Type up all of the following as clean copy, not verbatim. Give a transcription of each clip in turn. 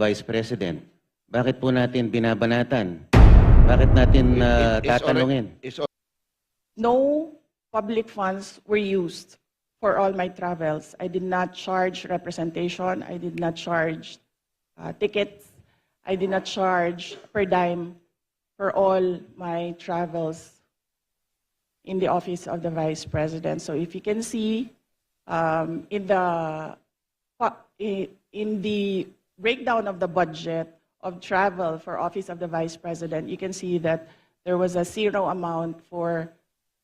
Vice President. Bakit po natin binabanatan? Bakit natin tatanungin? No public funds were used for all my travels. I did not charge representation. I did not charge tickets. I did not charge per dime for all my travels in the office of the Vice President. So if you can see in the breakdown of the budget of travel for Office of the Vice President, you can see that there was a zero amount for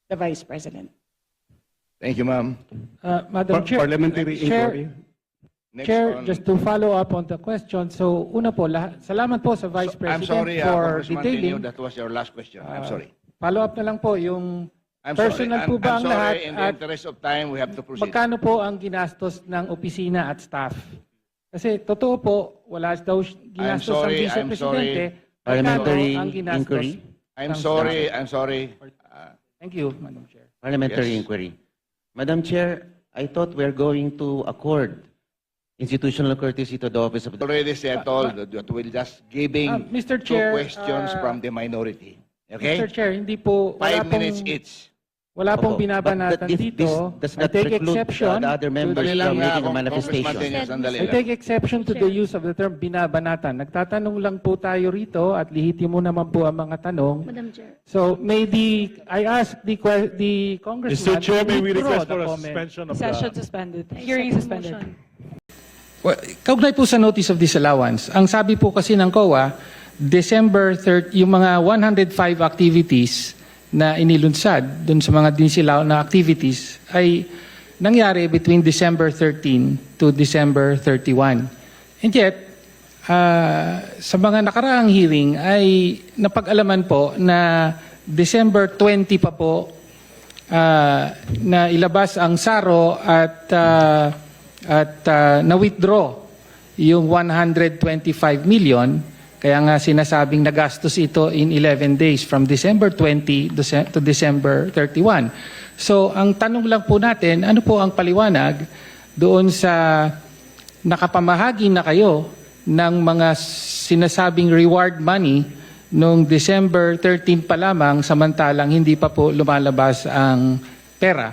the Vice President. Thank you, ma'am. Madam Chair, Parliamentary inquiry. Next Chair, on- just to follow up on the question. So, una po, salamat po sa Vice I'm President sorry, for Congressman detailing. Tenyo, that was your last question. I'm sorry. Follow up na lang po, yung I'm personal sorry. po ba I'm ang lahat sorry. In the at interest of time, we have to proceed. magkano po ang ginastos ng opisina at staff? Kasi totoo po, wala daw ginastos ang Vice I'm sorry. Presidente. Parliamentary Magkano ang ginastos inquiry? I'm ng sorry. staff? I'm sorry. Thank you, Madam Chair. Parliamentary Yes. inquiry. Madam Chair, I thought we're going to accord institutional courtesy to the office of the... Already settled that we're just giving Mr. two Chair, questions from the minority. Okay? Mr. Chair, hindi po, 5 minutes each. wala pong Opo. binabanatan But this dito. does I not take preclude exception the other members to the- from making a Congressman manifestation. Tenyo, sandali I lang. take exception to the use of the term binabanatan. Nagtatanong lang po tayo rito at lihitimo naman po ang mga tanong. Madam Chair. So maybe I ask the congressman. Mr. Chair, may we withdraw request the for a comment. suspension of Session the... suspended. I Hearing second suspended. motion. Well, kaugnay po sa notice of disallowance. Ang sabi po kasi ng COA, December 30, yung mga 105 activities na inilunsad dun sa mga dinisilaw na activities ay nangyari between December 13 to December 31. And yet, sa mga nakaraang hearing ay napag-alaman po na December 20 pa po na ilabas ang SARO at na-withdraw yung 125 million. Kaya nga sinasabing nagastos ito in 11 days from December 20 to December 31. So ang tanong lang po natin, ano po ang paliwanag doon sa nakapamahagi na kayo ng mga sinasabing reward money noong December 13 pa lamang samantalang hindi pa po lumalabas ang pera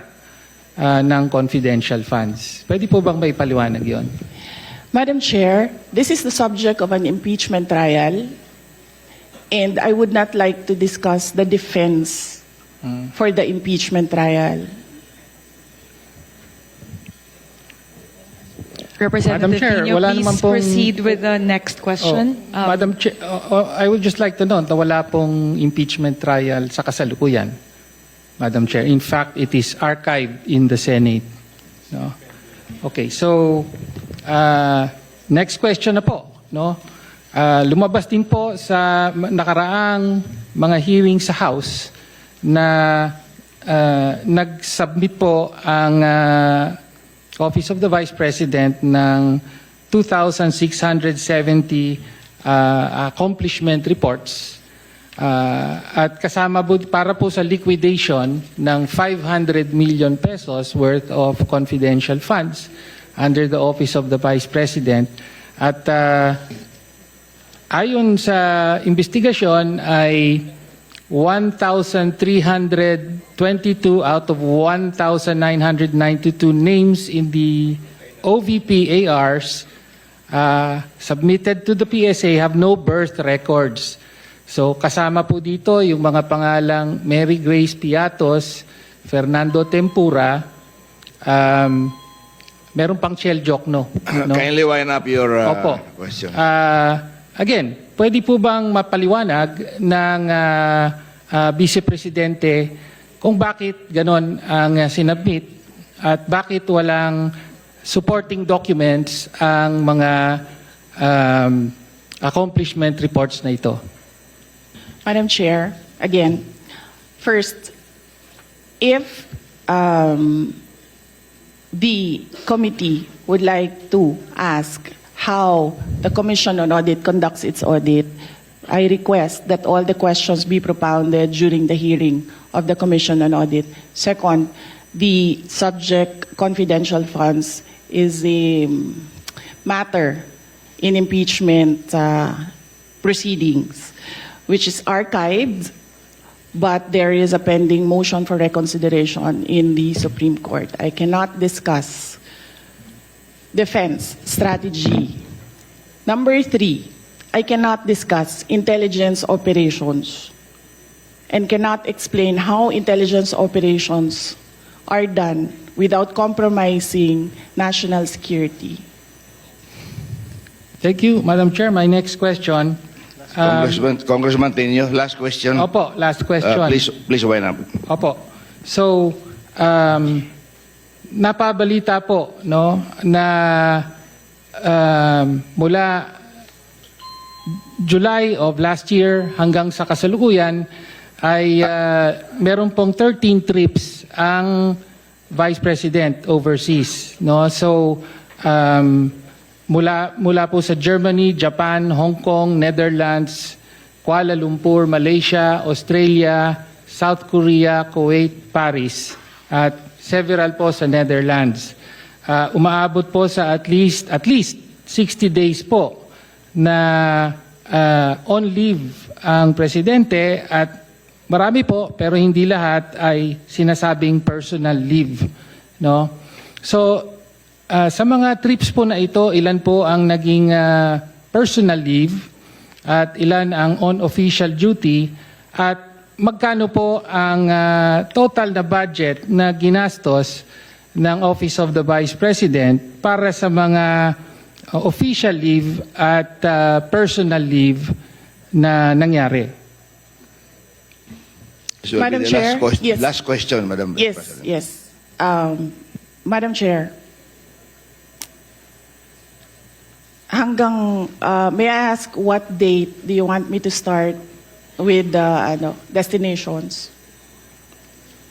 ng confidential funds. Pwede po bang may paliwanag yon? Madam Chair, this is the subject of an impeachment trial, and I would not like to discuss the defense for the impeachment trial. Representative Chair, Pino, wala please naman pong- proceed with the next question. Madam Chair, I would just like to note na wala pong impeachment trial sa kasalukuyan, Madam Chair. In fact, it is archived in the Senate. No? Okay, so next question na po. No? Lumabas din po sa nakaraang mga hearing sa House na nag-submit po ang Office of the Vice President ng 2,670 accomplishment reports at kasama po para po sa liquidation ng 500 million pesos worth of confidential funds under the Office of the Vice President. At ayon sa investigasyon ay 1,322 out of 1,992 names in the OVP ARs submitted to the PSA have no birth records. So kasama po dito yung mga pangalang Mary Grace Piatos, Fernando Tempura, meron pang Shell Jokno. No? Kindly wind up your Opo. question. Again, pwede po bang mapaliwanag ng Vice Presidente kung bakit ganon ang sinubmit at bakit walang supporting documents ang mga accomplishment reports na ito? Madam Chair, again, first, if the committee would like to ask how the Commission on Audit conducts its audit, I request that all the questions be propounded during the hearing of the Commission on Audit. Second, the subject confidential funds is a matter in impeachment proceedings, which is archived, but there is a pending motion for reconsideration in the Supreme Court. I cannot discuss defense strategy. Number 3, I cannot discuss intelligence operations and cannot explain how intelligence operations are done without compromising national security. Thank you, Madam Chair. My next question. Congressman Tenyo, last question. Opo, last question. Please wind up. Opo. So, napabalita po no na mula July of last year hanggang sa kasalukuyan ay meron pong 13 trips ang Vice President overseas, no? So mula po sa Germany, Japan, Hong Kong, Netherlands, Kuala Lumpur, Malaysia, Australia, South Korea, Kuwait, Paris at several po sa Netherlands. Umaabot po sa at least 60 days po na on leave ang presidente at marami po pero hindi lahat ay sinasabing personal leave, no? So sa mga trips po na ito, ilan po ang naging personal leave at ilan ang on official duty at magkano po ang total na budget na ginastos ng Office of the Vice President para sa mga official leave at personal leave na nangyari? This will Madam be the Chair, yes. last question, Madam Yes, President. yes. Madam Chair, may I ask what date do you want me to start with the destinations?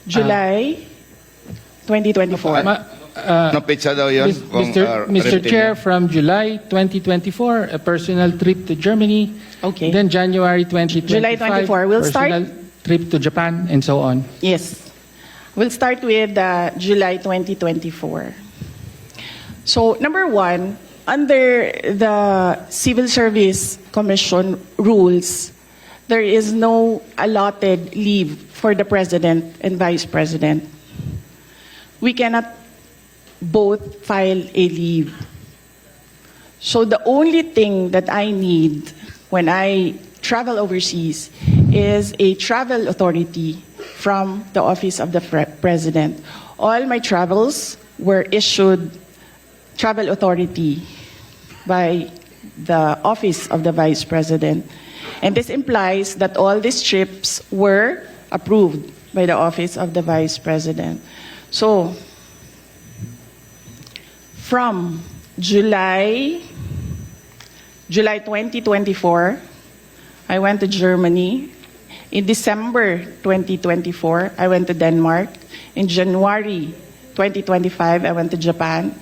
July 2024. No pizza daw yun? Mr. Chair, from July 2024, a personal trip to Germany. Okay. Then January 2025, July 24. We'll start- personal trip to Japan and so on. Yes. We'll start with July 2024. So, number 1, under the Civil Service Commission rules, there is no allotted leave for the President and Vice President. We cannot both file a leave. So the only thing that I need when I travel overseas is a travel authority from the Office of the President. All my travels were issued travel authority by the Office of the Vice President. And this implies that all these trips were approved by the Office of the Vice President. So, from July 2024, I went to Germany. In December 2024, I went to Denmark. In January 2025, I went to Japan.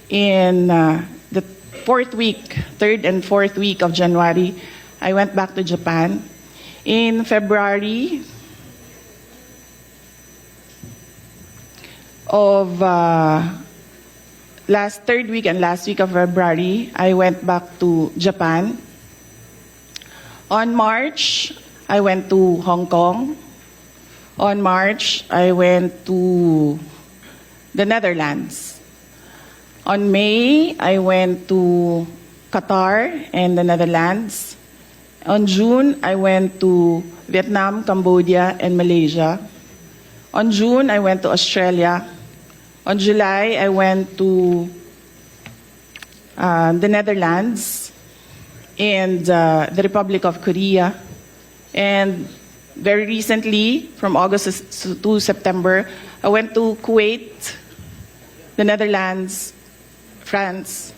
In the 3rd and 4th week of January, I went back to Japan. In February of last 3rd week and last week of February, I went back to Japan. On March, I went to Hong Kong. On March, I went to the Netherlands. On May, I went to Qatar and the Netherlands. On June, I went to Vietnam, Cambodia, and Malaysia. On June, I went to Australia. On July, I went to the Netherlands and the Republic of Korea. And very recently, from August to September, I went to Kuwait, the Netherlands, France,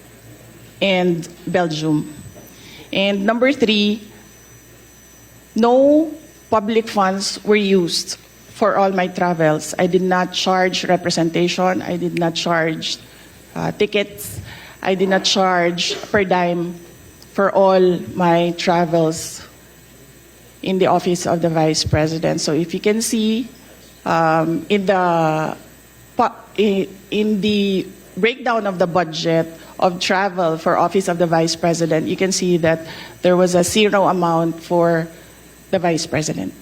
and Belgium. And number 3, no public funds were used for all my travels. I did not charge representation. I did not charge tickets. I did not charge per dime for all my travels in the Office of the Vice President. So if you can see in the breakdown of the budget of travel for Office of the Vice President, you can see that there was a zero amount for the Vice President.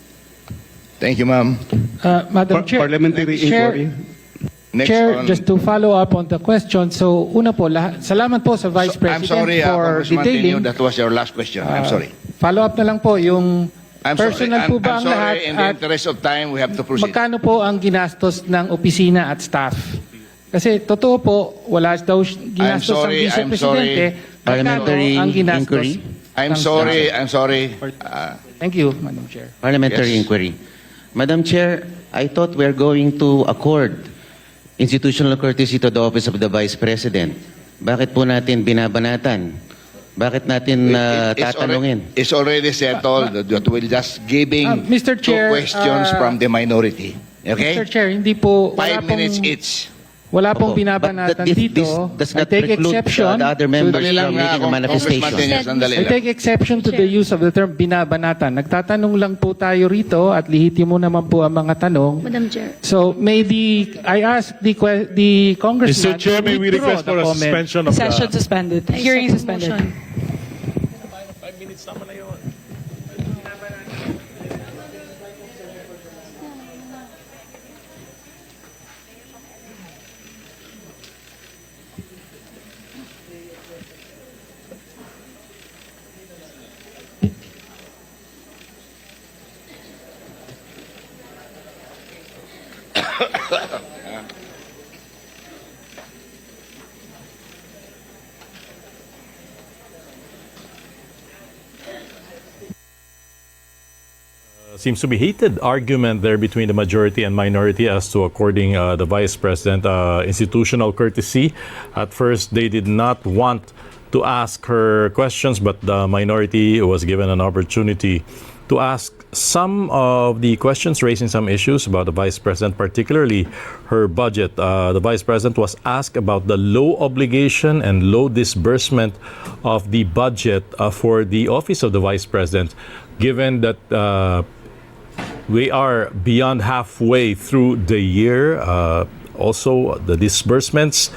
Thank you, ma'am. Madam Chair, Parliamentary Chair, inquiry. Next Chair, on- just to follow up on the question. So, una po, salamat po sa Vice I'm President sorry, for Congressman Tenyo, detailing. that was your last question. I'm sorry. Follow up na lang po, yung I'm personal sorry. po ba I'm ang lahat? sorry. In the At interest of time, we have to proceed. magkano po ang ginastos ng opisina at staff? Kasi totoo po, wala daw ginastos ang sorry, Vice I'm Presidente. sorry. Parliamentary Magkano ang ginastos inquiry? I'm ng sorry. staff? I'm sorry. Thank you, Madam Chair. Parliamentary Yes. inquiry. Madam Chair, I thought we're going to accord institutional courtesy to the Office of the Vice President. Bakit po natin binabanatan? Bakit natin tatanungin? It's already settled that we're just giving Mr. Chair, two questions from the minority. Okay? Mr. Chair, hindi po, 5 minutes each. wala pong Opo. binabanatan But dito. this does I not take preclude exception the other to members the- from making a manifestation. Congressman Tenyo, sandali I lang. take exception to the use of the term binabanatan. Nagtatanong lang po tayo rito at lihitimo naman po ang mga tanong. Madam Chair. So maybe I ask the congressman Mr. Chair, may we withdraw request the for a comment. suspension of Session the... suspended. Hearing suspended. Seems to be heated argument there between the majority and minority as to according the Vice President institutional courtesy. At first, they did not want to ask her questions, but the minority was given an opportunity to ask some of the questions, raising some issues about the Vice President, particularly her budget. The Vice President was asked about the low obligation and low disbursement of the budget for the Office of the Vice President, given that we are beyond halfway through the year. Also, the disbursements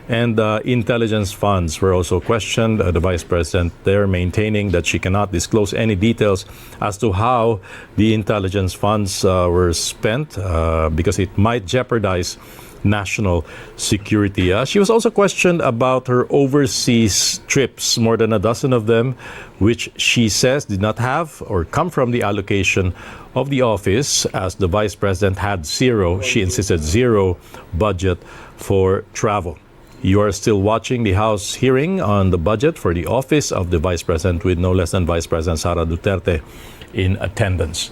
and intelligence funds were also questioned. The Vice President there maintaining that she cannot disclose any details as to how the intelligence funds were spent because it might jeopardize national security. She was also questioned about her overseas trips, more than a dozen of them, which she says did not have or come from the allocation of the office, as the Vice President had zero, she insisted, zero budget for travel. You are still watching the House hearing on the budget for the Office of the Vice President with no less than Vice President Sara Duterte in attendance.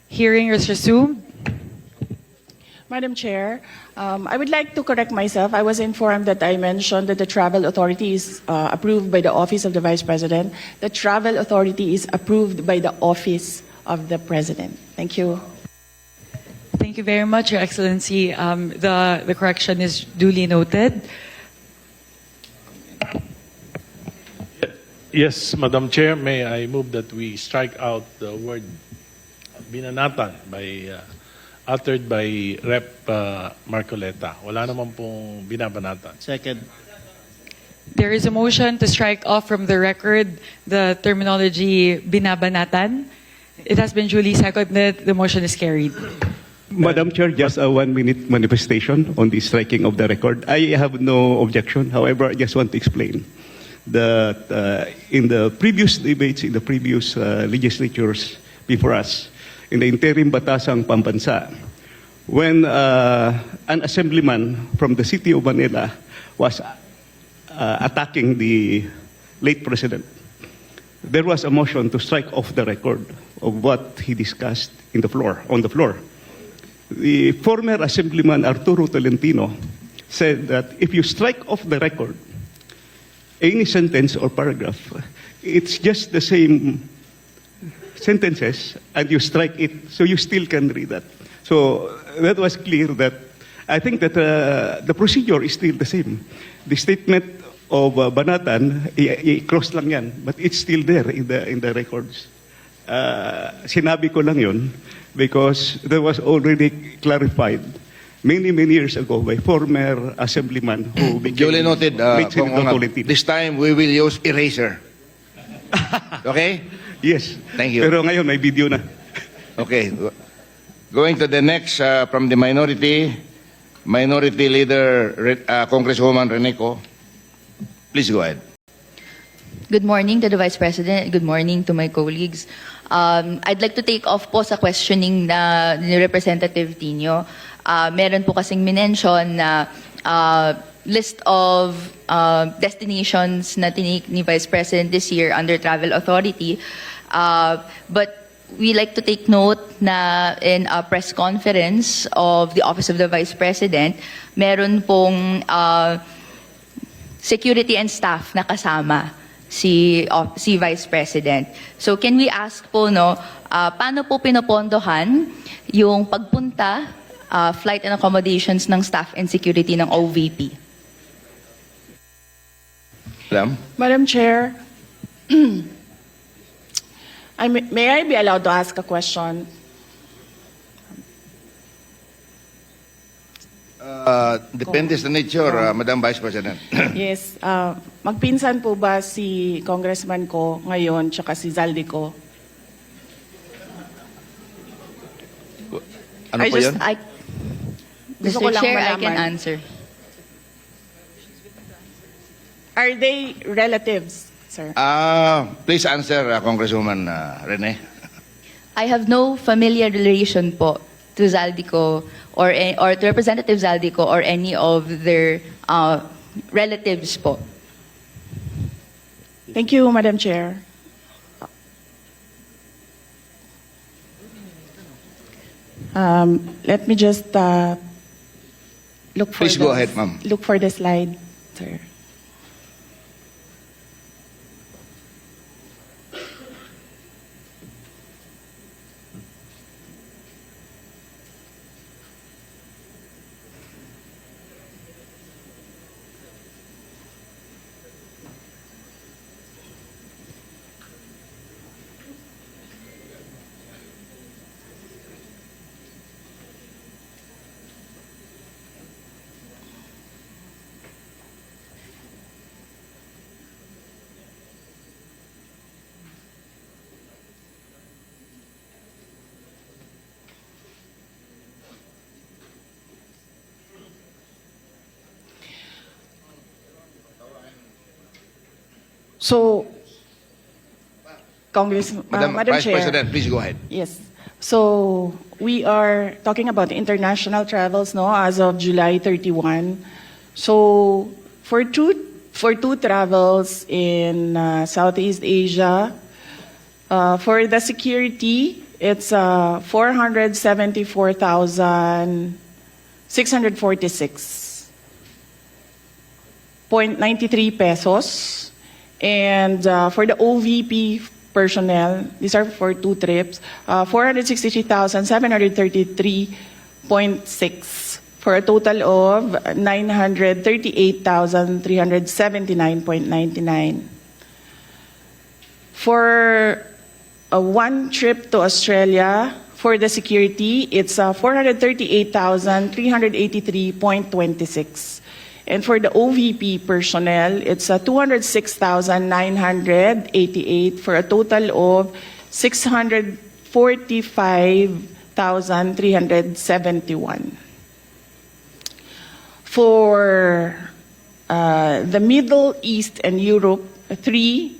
Hearing is resumed. Madam Chair, I would like to correct myself. I was informed that I mentioned that the travel authority is approved by the Office of the Vice President. The travel authority is approved by the Office of the President. Thank you. Thank you very much, Your Excellency. The correction is duly noted. Yes, Madam Chair, may I move that we strike out the word binanatan uttered by Rep. Marcoleta. Wala naman pong binabanatan. Second. There is a motion to strike off from the record the terminology binabanatan. It has been duly seconded. The motion is carried. Madam Chair, just a 1-minute manifestation on the striking of the record. I have no objection. However, I just want to explain that in the previous debates, in the previous legislatures before us, in the interim Batasang Pambansa, when an assemblyman from the city of Manila was attacking the late president, there was a motion to strike off the record of what he discussed on the floor. The former Assemblyman Arturo Tolentino said that if you strike off the record, any sentence or paragraph, it's just the same sentences, and you strike it, so you still can read that. So that was clear that I think that the procedure is still the same. The statement of Banatan, i-cross lang yan, but it's still there in the records. Sinabi ko lang yun because that was already clarified many years ago by former assemblyman who became Duly noted, late Kong Senator Ongab. Tolentino. This time, we will use eraser. Okay? Yes. Thank you. Pero ngayon may video na. Okay. Going to the next from the minority leader, Congresswoman Reneco. Please go ahead. Good morning to the Vice President. Good morning to my colleagues. I'd like to take off po sa questioning na ni Representative Tino. Meron po kasing minention na list of destinations na tinake ni Vice President this year under Travel Authority. But we like to take note na in a press conference of the Office of the Vice President, meron pong security and staff na kasama si Vice President. So can we ask po, paano po pinopondohan yung pagpunta, flight and accommodations ng staff and security ng OVP? Madam Chair, may I be allowed to ask a question? Depende sa nature, Madam Vice President. Yes. Magpinsan po ba si Congressman ko ngayon tsaka si Zaldi ko? Ano po yun? Gusto Mr. ko lang Chair, I can malaman. answer. Are they relatives, sir? Please answer, Congresswoman Rene. I have no familiar relation po to Zaldico or to Representative Zaldico or any of their relatives po. Thank you, Madam Chair. Let me just look for Please go ahead, ma'am. Look for the slide, sir. So, Madam Vice Chair. President, please go ahead. Yes. So, we are talking about international travels, as of July 31. So, for two travels in Southeast Asia, for the security, it's 474,646.93 pesos. And for the OVP personnel, these are for two trips, 463,733.6 for a total of 938,379.99. For one trip to Australia, for the security, it's 438,383.26. And for the OVP personnel, it's 206,988 for a total of 645,371. For the Middle East and Europe, 3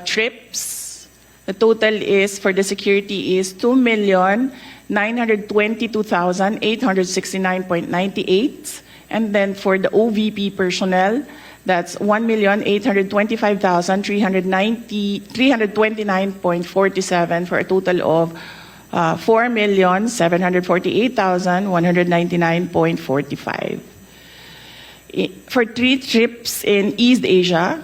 trips. The total is for the security is 2,922,869.98. And then for the OVP personnel, that's 1,825,329.47 for a total of 4,748,199.45. For 3 trips in East Asia,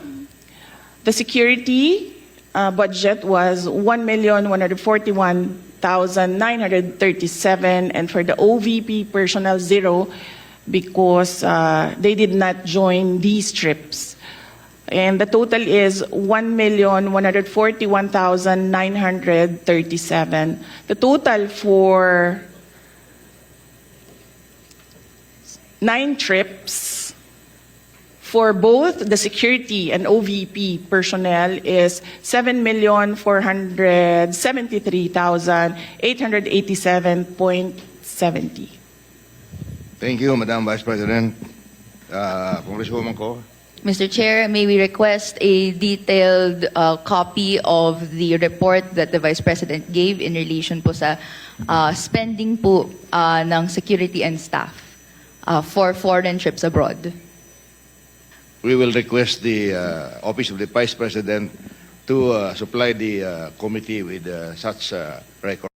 the security budget was 1,141,937, and for the OVP personnel, 0, because they did not join these trips. And the total is 1,141,937. The total for 9 trips for both the security and OVP personnel is 7,473,887.70. Thank you, Madam Vice President. Congresswoman ko. Mr. Chair, may we request a detailed copy of the report that the Vice President gave in relation po sa spending po ng security and staff for foreign trips abroad. We will request the Office of the Vice President to supply the committee with such record.